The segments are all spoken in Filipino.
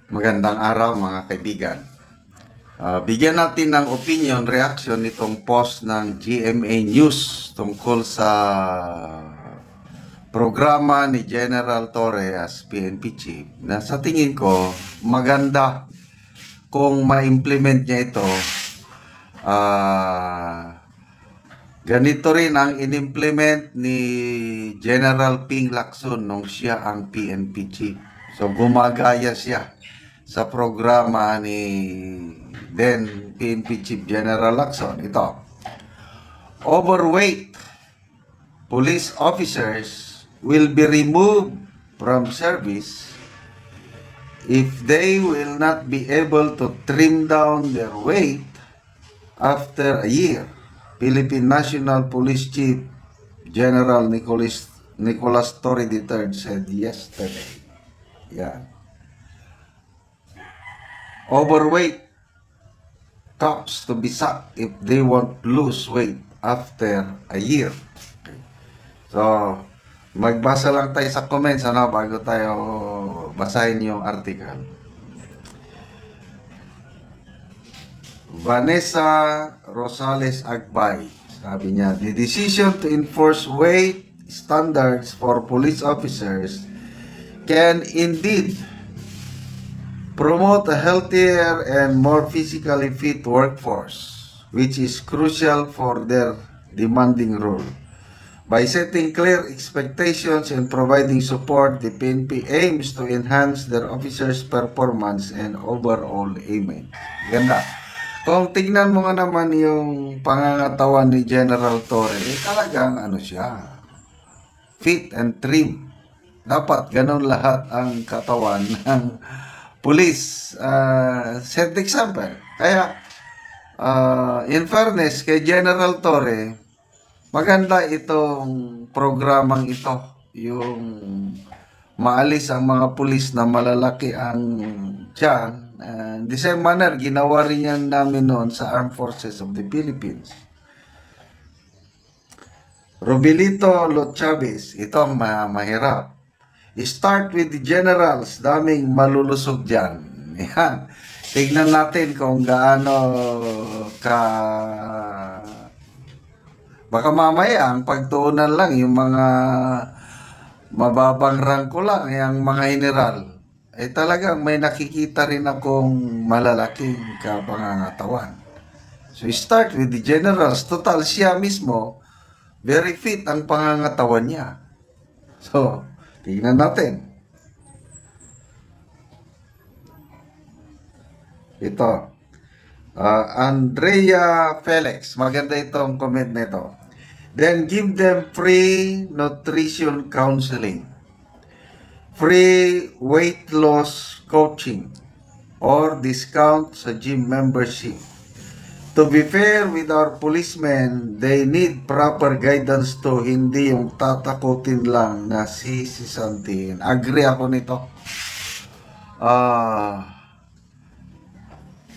Magandang araw mga kaibigan. Bigyan natin ng opinion, reaction nitong post ng GMA News tungkol sa programa ni General Torre as PNP Chief na sa tingin ko maganda kung ma-implement niya ito. Ganito rin ang in-implement ni General Ping Lacson nung siya ang PNP Chief. So gumagaya siya sa programa ni then PNP Chief General Lacson. Ito, overweight police officers will be removed from service if they will not be able to trim down their weight after a year. Philippine National Police Chief General Nicolas Torre III said yesterday. Yeah. Overweight cops to be sacked if they won't lose weight after a year. Okay. So, magbasa lang tayo sa comments bago tayo basahin yung article. Vanessa Rosales Agbay, sabi niya, the decision to enforce weight standards for police officers can indeed promote a healthier and more physically fit workforce, which is crucial for their demanding role. By setting clear expectations and providing support, the PNP aims to enhance their officers' performance and overall image. Ganda. Kung tignan mo nga naman yung pangangatawan ni General Torre, talagang siya, fit and trim. Dapat ganun lahat ang katawan ng police. Set example. Kaya, in fairness kay General Torre, maganda itong programang ito. Yung maalis ang mga pulis na malalaki ang tiyan. The same manner, ginawa rin yan namin noon sa Armed Forces of the Philippines. Robilito Lot Chavez, ito ang mahirap. Start with the generals, daming malulusog dyan. Yan. Tignan natin kung gaano ka... Baka mamaya ang pagtuunan lang yung mga mababang rangko lang, yung mga general. Talagang may nakikita rin akong malalaking kapangangatawan. So start with the generals. Total siya mismo, very fit ang pangangatawan niya. So, tingnan natin. Ito. Andrea Felix. Maganda itong comment nito. Then give them free nutrition counseling, free weight loss coaching, or discount sa gym membership. To be fair with our policemen, they need proper guidance to hindi yung tatakutin lang na sisisantin. Agree ako nito.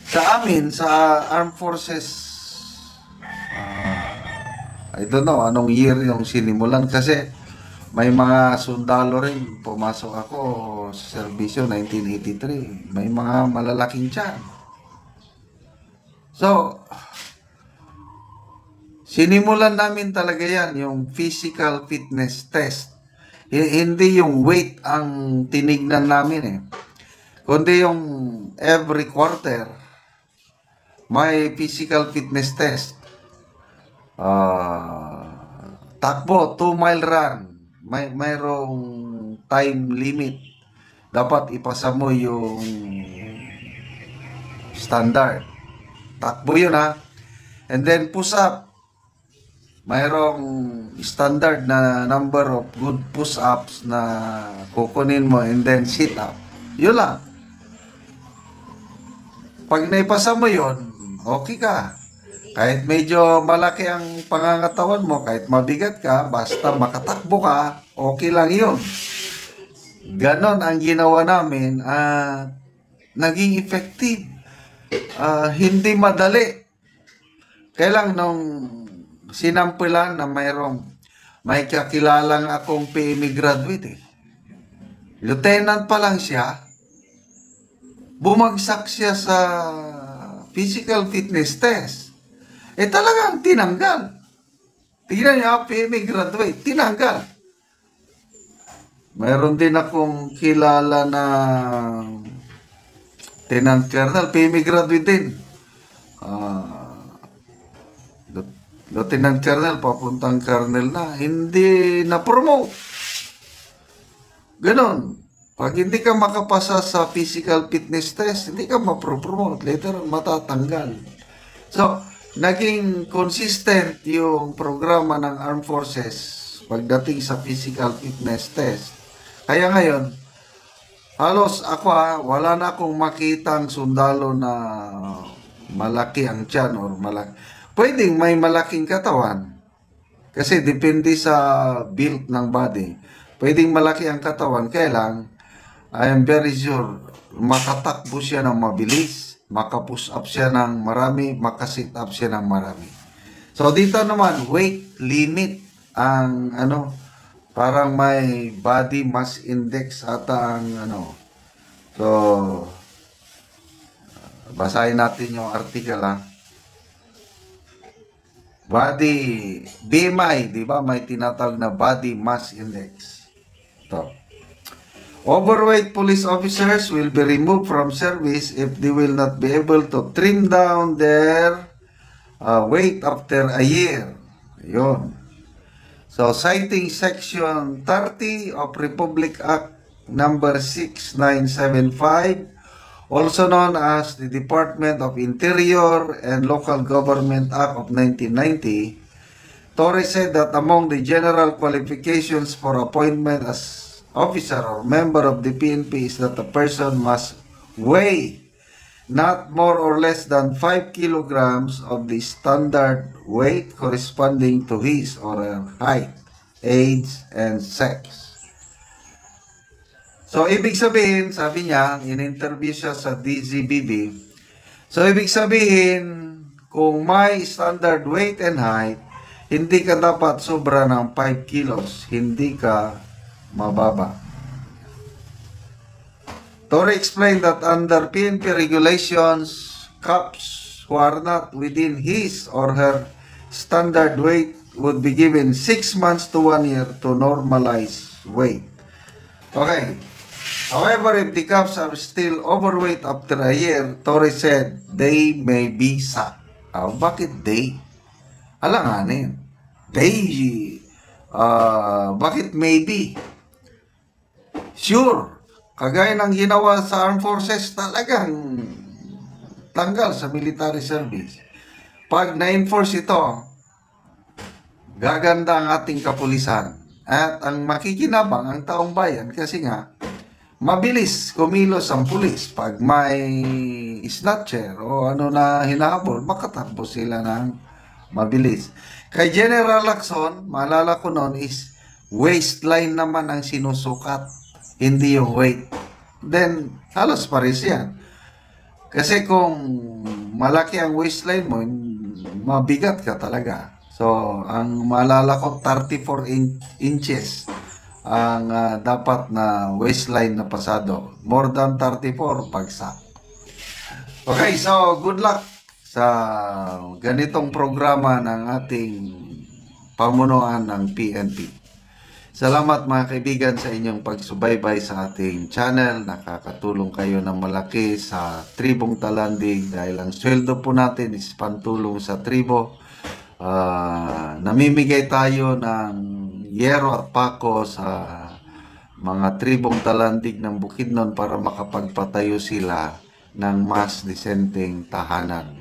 Sa amin, sa Armed Forces, I don't know anong year yung sinimulan kasi may mga sundalo rin. Pumasok ako sa serbisyo 1983. May mga malalaking tiyan. So, sinimulan namin talaga yan, yung physical fitness test. Hindi yung weight ang tinignan namin kundi yung every quarter, may physical fitness test. Takbo, 2-mile run. Mayroong time limit. Dapat ipasa mo yung standard. Takbo yun And then push up. Mayroong standard na number of good push-ups na kukunin mo and then sit-up. Yun lang. Pag naipasa mo yun, okay ka. Kahit medyo malaki ang pangangatawan mo, kahit mabigat ka, basta makatakbo ka, okay lang yun. Ganon ang ginawa namin at naging effective. Hindi madali. Kailang nung sinampulan na may kakilalang akong PME graduate Lieutenant pa lang siya, bumagsak siya sa physical fitness test. Talagang tinanggal. Tingnan niyo, PMA graduate, tinanggal. Mayroon din akong kilala na Lieutenant Colonel, PMA graduate din. Lieutenant Colonel, papuntang Colonel na, hindi na-promote. Ganon. Pag hindi ka makapasa sa physical fitness test, hindi ka ma-promote. Later, matatanggal. So, naging consistent yung programa ng Armed Forces pagdating sa physical fitness test. Kaya ngayon, halos ako wala na akong makitang sundalo na malaki ang tiyan or malaki. Pwedeng may malaking katawan. Kasi depende sa build ng body. Pwedeng malaki ang katawan. Kaya lang, I am very sure, makatakbo siya ng mabilis, makapush up siya ng marami, makasit up siya ng marami. So dito naman, weight limit ang parang may body mass index ata ang So, basahin natin yung article Body, BMI, di ba? May tinatawag na body mass index. Ito. Overweight police officers will be removed from service if they will not be able to trim down their weight after a year. Yun. So, citing Section 30 of Republic Act number 6975, also known as the Department of Interior and Local Government Act of 1990, Torres said that among the general qualifications for appointment as officer or member of the PNP is that the person must weigh not more or less than 5 kilograms of the standard weight corresponding to his or her height, age, and sex. So, ibig sabihin, sabi niya, in-interview siya sa DZBB. So, ibig sabihin, kung may standard weight and height, hindi ka dapat sobra ng 5 kilos. Hindi ka mababa. Torre explained that under PNP regulations, cops who are not within his or her standard weight would be given 6 months to 1 year to normalize weight. Okay. However, if the cops are still overweight after a year, Torre said they may be sacked. Bakit they? Alanganin. They, bakit maybe? Sure, kagaya ng ginawa sa Armed Forces, talagang tanggal sa military service. Pag na-enforce ito, gaganda ang ating kapulisan. At ang makikinabang ang taong bayan kasi nga, mabilis kumilos ang pulis. Pag may snatcher o na hinahabol, makatakbo sila ng mabilis. Kay General Lacson, maalala ko noon is waistline naman ang sinusukat, hindi yung weight. Then, halos pares yan. Kasi kung malaki ang waistline mo, mabigat ka talaga. So, ang maalala ko, 34 inches ang dapat na waistline na pasado. More than 34, bagsak. Okay, so good luck sa ganitong programa ng ating pamunuan ng PNP. Salamat mga kaibigan sa inyong pagsubaybay sa ating channel. Nakakatulong kayo ng malaki sa Tribong Talanding dahil ang sweldo po natin is pantulong sa tribo. Namimigay tayo ng yero at pako sa mga tribong talandig ng Bukidnon para makapagpatayo sila ng mas disenteng tahanan.